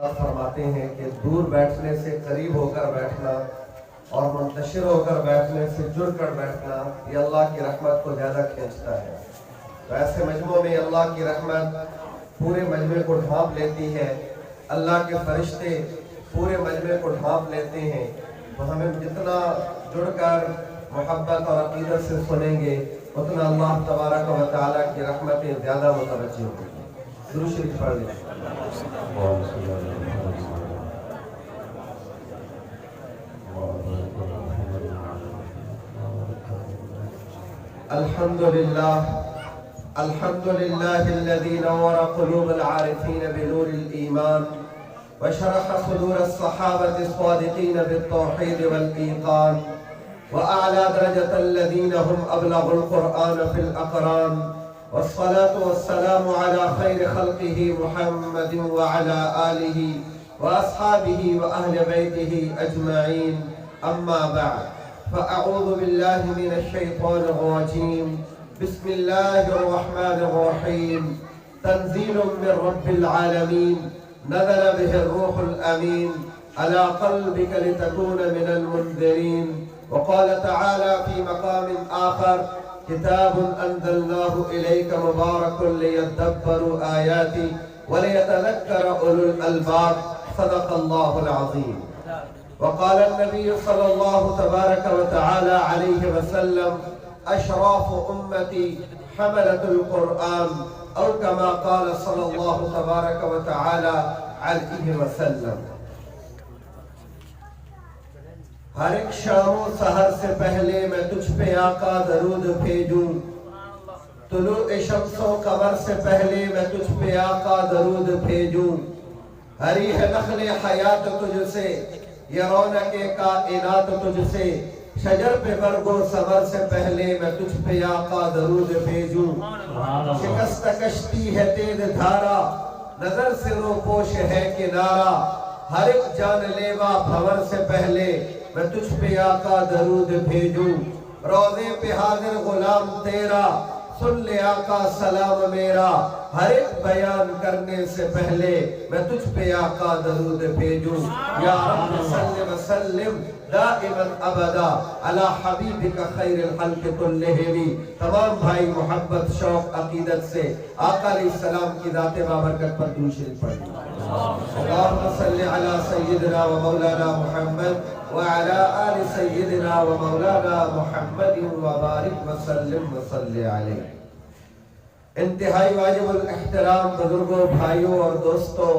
فرماتے ہیں کہ دور بیٹھنے سے قریب ہو کر بیٹھنا اور منتشر ہو کر بیٹھنے سے جڑ کر بیٹھنا یہ اللہ کی رحمت کو زیادہ کھینچتا ہے۔ تو ایسے مجموعوں میں اللہ کی رحمت پورے مجمع کو ڈھانپ لیتی ہے، اللہ کے فرشتے پورے مجمع کو ڈھانپ لیتے ہیں۔ تو ہمیں جتنا جڑ کر محبت اور عقیدت سے سنیں گے اتنا اللہ تبارک و تعالیٰ کی رحمتیں زیادہ متوجہ ہوں گی۔ درود شریف پڑھ لیں۔ الحمد لله الذي نور قلوب العارفين بنور الإيمان وشرح صدور الصحابة الصادقين بالتوحيد والإيقان وأعلى درجة الذين هم أبلغوا القرآن في الأقران والصلاة والسلام على خير خلقه محمد وعلى آله وأصحابه وأهل بيته أجمعين، أما بعد، فأعوذ بالله من الشيطان الرجيم، بسم الله الرحمن الرحيم، تنزيل من رب العالمين، نزل به الروح الأمين على قلبك لتكون من المنذرين. وقال تعالى في مقام آخر، كتاب أنزلناه إليك مبارك ليدبروا آياته وليتذكر أولو الألباب. صدق الله العظيم. وقال النبي صلى الله تبارك وتعالى عليه وسلم، أشراف أمتي حملة القرآن، أو كما قال صلى الله تبارك وتعالى عليه وسلم. ہر ایک شام و سحر سے پہلے میں تجھ پہ آقا درود بھیجوں، طلوع شمس و قمر سے پہلے میں تجھ پہ آقا درود بھیجوں. ہری ہے نخل حیات تجھ سے، یہ رونق کائنات تجھ سے، شجر پہ برگ و ثمر سے پہلے میں تجھ پہ آقا درود بھیجوں. شکست کشتی ہے تیز دھارا، نظر سے رو پوش ہے کنارہ، ہر ایک جان لیوا بھور سے پہلے میں تجھ پہ آقا درود بھیجوں. روضے پہ حاضر غلام تیرا، سن لے آقا سلام میرا، ہر ایک بیان کرنے سے پہلے میں تجھ پہ آقا درود بھیجوں. یا رب صلی وسلم دائما ابدا علی حبیبک خیر الخلق کلہم. تمام بھائی محبت شوق عقیدت سے آقا علیہ السلام کی ذات بابرکت پر درود شریف پڑھیں. اللہم صلی علی سیدنا و مولانا محمد وعلى آل سیدنا و مولانا محمد وبارک وسلم وصلی علیہ. انتہائی واجب الاحترام بزرگوں، بھائیوں اور دوستوں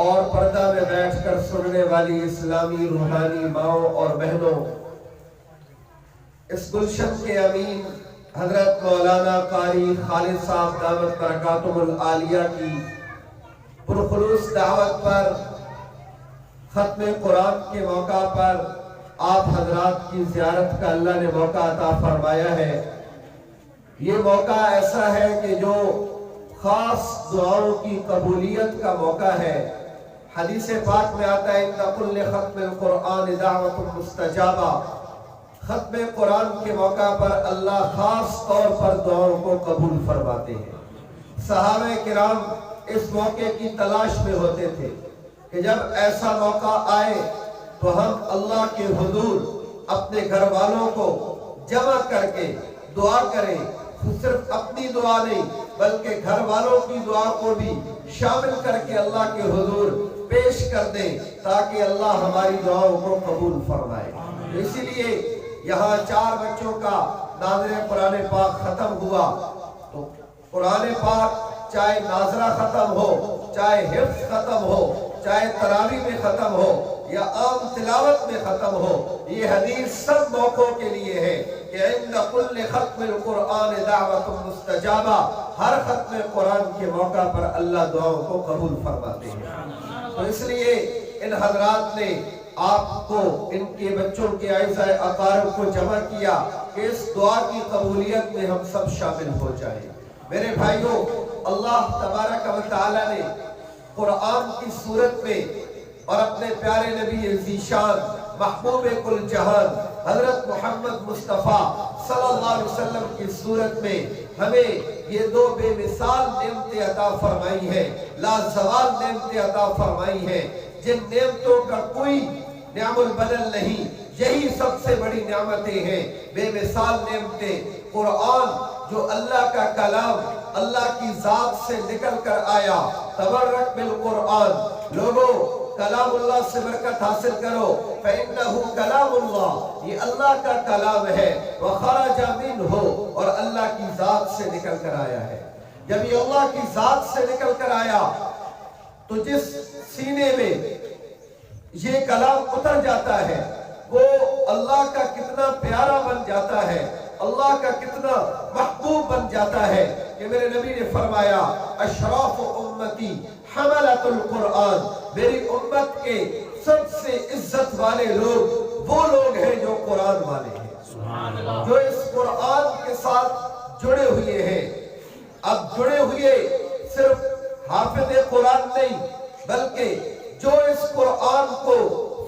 اور پردہ میں بیٹھ کر سننے والی اسلامی روحانی ماؤں اور بہنوں، اس گلشن کے امین حضرت مولانا قاری خالد صاحب دامت برکاتہم العالیہ کی پرخلوص دعوت پر ختم قرآن کے موقع پر آپ حضرات کی زیارت کا اللہ نے موقع عطا فرمایا ہے. یہ موقع ایسا ہے کہ جو خاص دعاؤں کی قبولیت کا موقع ہے. حدیث پاک میں آتا ہے اِنَّ كُلِّ خَتْمِ الْقُرْآنِ دَعْوَةٌ مُسْتَجَابَةٌ. ختم قرآن کے موقع پر اللہ خاص طور پر دعاؤں کو قبول فرماتے ہیں. صحابہ کرام اس موقع کی تلاش میں ہوتے تھے کہ جب ایسا موقع آئے تو ہم اللہ کے حضور اپنے گھر والوں کو جمع کر کے دعا کریں. صرف اپنی دعا نہیں بلکہ گھر والوں کی دعا کو بھی شامل کر کے اللہ کے حضور پیش کر دیں تاکہ اللہ ہماری دعاؤں کو قبول فرمائے. اسی لیے یہاں 4 بچوں کا ناظرہ قرآن پاک ختم ہوا تو قرآن پاک چاہے ناظرہ ختم ہو، چاہے حفظ ختم ہو، چاہے تراویح میں ختم ہو یا عام تلاوت میں ختم ہو، یہ حدیث سب موقعوں کے لیے ہے کہ عند کل ختم القرآن دعوت مستجابہ. ہر ختم قرآن کے موقع پر اللہ دعاؤں کو قبول فرماتے ہیں. تو اس لیے ان حضرات نے آپ کو ان کے بچوں کے اعزاء اقارب کو جمع کیا کہ اس دعا کی قبولیت میں ہم سب شامل ہو جائیں. میرے بھائیوں، اللہ تبارک و تعالی نے قرآن کی صورت میں اور اپنے پیارے نبی ذیشان محبوب کل جہان حضرت محمد مصطفیٰ صلی اللہ علیہ وسلم کی صورت میں ہمیں یہ دو بے مثال نعمتیں عطا فرمائی ہیں، لازوال نعمتیں عطا فرمائی ہیں، جن نعمتوں کا کوئی نعم البدل نہیں، یہی سب سے بڑی نعمتیں ہیں، بے مثال نعمتیں۔ قرآن جو اللہ کا کلام، اللہ کی ذات سے نکل کر آیا، تبرک بالقرآن، لوگوں کلام اللہ سے برکت حاصل کرو، فَإِنَّهُ كَلَامُ اللَّهِ، یہ اللہ کا کلام ہے، وَخَرَجَ مِنْهُ، اور اللہ کی ذات سے نکل کر آیا ہے۔ جب یہ اللہ کی ذات سے نکل کر آیا تو جس سینے میں یہ کلام اتر جاتا ہے وہ اللہ کا کتنا پیارا بن جاتا ہے، اللہ کا کتنا محبوب بن جاتا ہے کہ میرے نبی نے فرمایا اشراف امتی حملۃ القرآن، میری امت کے سب سے عزت والے لوگ وہ لوگ ہیں جو قرآن والے ہیں، جو اس قرآن کے ساتھ جڑے ہوئے ہیں۔ اب جڑے ہوئے صرف حافظ قرآن نہیں، بلکہ جو اس قرآن کو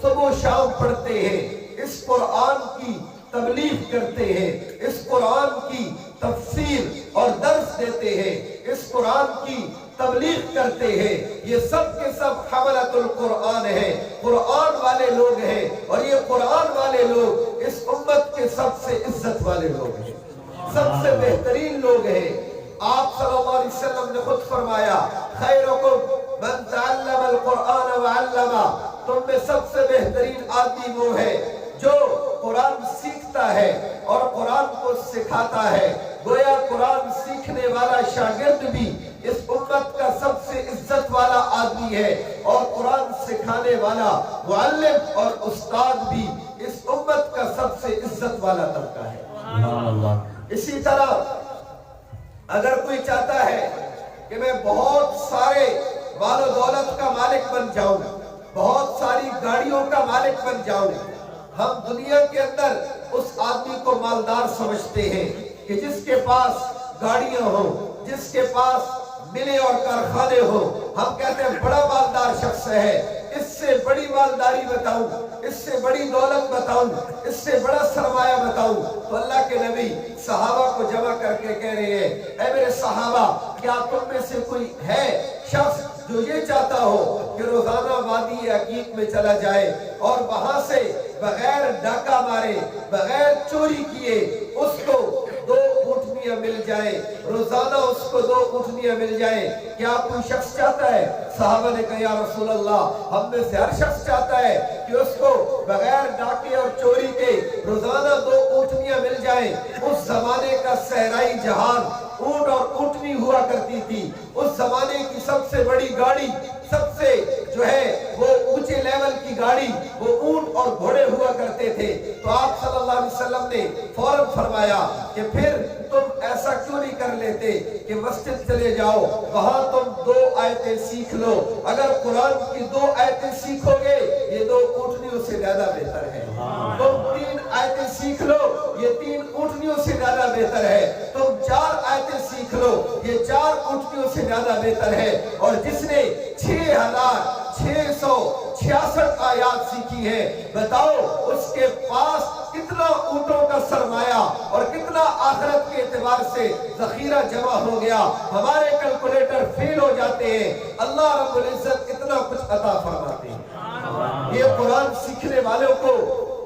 صبح و شام پڑھتے ہیں، اس قرآن کی تبلیغ کرتے ہیں، اس قرآن کی تفسیر اور درس دیتے ہیں، اس قرآن کی تبلیغ کرتے ہیں، یہ سب کے سب حملۃ القرآن ہیں، قرآن والے لوگ ہیں، اور یہ قرآن والے لوگ اس امت کے سب سے عزت والے لوگ ہیں، سب سے بہترین لوگ ہیں۔ آپ صلی اللہ علیہ وسلم نے خود فرمایا خیرکم من تعلم القرآن وعلمہ، تم میں سب سے بہترین آدمی وہ ہے جو قرآن سیکھتا ہے اور قرآن کو سکھاتا ہے۔ گویا قرآن سیکھنے والا شاگرد بھی اس امت کا سب سے عزت والا آدمی ہے، اور قرآن سکھانے والا معلم اور استاد بھی اس امت کا سب سے عزت والا طبقہ ہے۔ اسی طرح اگر کوئی چاہتا ہے کہ میں بہت سارے مال و دولت کا مالک بن جاؤں، بہت ساری گاڑیوں کا مالک بن جاؤں، ہم دنیا کے اندر اس آدمی کو مالدار سمجھتے ہیں کہ جس کے پاس گاڑیاں ہوں، جس کے پاس ملیں اور کارخانے ہوں، ہم کہتے ہیں بڑا مالدار شخص ہے۔ اس سے بڑی مالداری بتاؤں، اس سے بڑی دولت بتاؤں، اس سے بڑا سرمایہ بتاؤں تو اللہ کے نبی صحابہ کو جمع کر کے کہہ رہے ہیں اے میرے صحابہ، کیا تم میں سے کوئی ہے شخص جو یہ چاہتا ہو کہ روزانہ وادی عقیق میں چلا جائے اور وہاں سے بغیر ڈاکہ مارے، بغیر چوری کیے اس کو 2 اونٹنیاں مل جائیں، روزانہ اس کو 2 اونٹنیاں مل جائیں؟ کیا کوئی شخص چاہتا ہے؟ صحابہ نے کہا یا رسول اللہ، ہم میں سے ہر شخص چاہتا ہے کہ اس کو بغیر ڈاکے اور چوری کے روزانہ 2 اونٹنیاں مل جائیں۔ اس زمانے کا صحرائی جہان اونٹ اور اونٹنی ہوا کرتی تھی، اس زمانے کی سب سے بڑی گاڑی، سب سے جو ہے وہ اونچے لیول کی گاڑی وہ اونٹ اور گھوڑے ہوا کرتے تھے۔ تو آپ صلی اللہ علیہ وسلم نے فوراً فرمایا کہ پھر تم ایسا کیوں نہیں کر لیتے کہ مسجد چلے جاؤ، وہاں تم 2 آیتیں سیکھ لو، اگر قرآن کی 2 آیتیں سیکھو گے یہ 2 اونٹنیوں سے زیادہ بہتر ہے، تم 3 آیتیں سیکھ لو یہ 3 اونٹنیوں سے زیادہ بہتر ہے، تم 4 آیتیں سیکھ لو یہ 4 اونٹنیوں سے زیادہ بہتر ہے۔ اور جس نے 6666 آیات سیکھی ہے، بتاؤ اس کے پاس کتنا اونٹوں کا سرمایہ اور کتنا آخرت کے اعتبار سے ذخیرہ جمع ہو گیا۔ ہمارے کیلکولیٹر فیل ہو جاتے ہیں، اللہ رب العزت اتنا کچھ عطا فرماتے ہیں۔ یہ قرآن سیکھنے والوں کو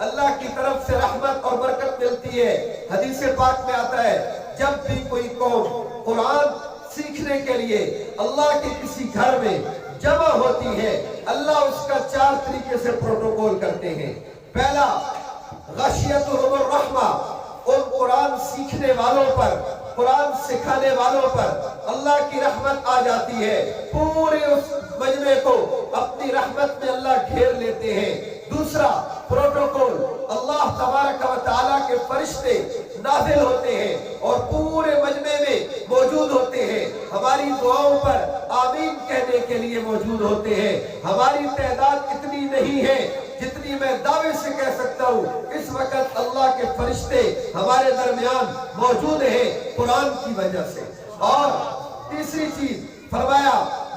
اللہ کی طرف سے رحمت اور برکت ملتی ہے۔ حدیث پاک میں آتا ہے جب بھی کوئی قوم قرآن سیکھنے کے لیے اللہ کے کسی گھر میں جمع ہوتی ہے، اللہ اس کا 4 طریقے سے پروٹوکول کرتے ہیں۔ پہلا، غشیتہم الرحمہ، ان قرآن سیکھنے والوں پر، قرآن سکھانے والوں پر اللہ کی رحمت آ جاتی ہے، پورے اس مجمع کو اپنی رحمت میں اللہ گھیر لیتے ہیں۔ دوسرا پروٹوکول، اللہ تبارک و تعالیٰ کے فرشتے نازل ہوتے ہیں اور پورے مجمع میں موجود ہوتے ہیں، ہماری دعاؤں پر آمین کہنے کے لیے موجود ہوتے ہیں۔ ہماری تعداد اتنی نہیں ہے جتنی میں دعوے سے کہہ سکتا ہوں، اس وقت اللہ کے فرشتے ہمارے درمیان موجود ہیں قرآن کی وجہ سے۔ اور تیسری چیز فرمایا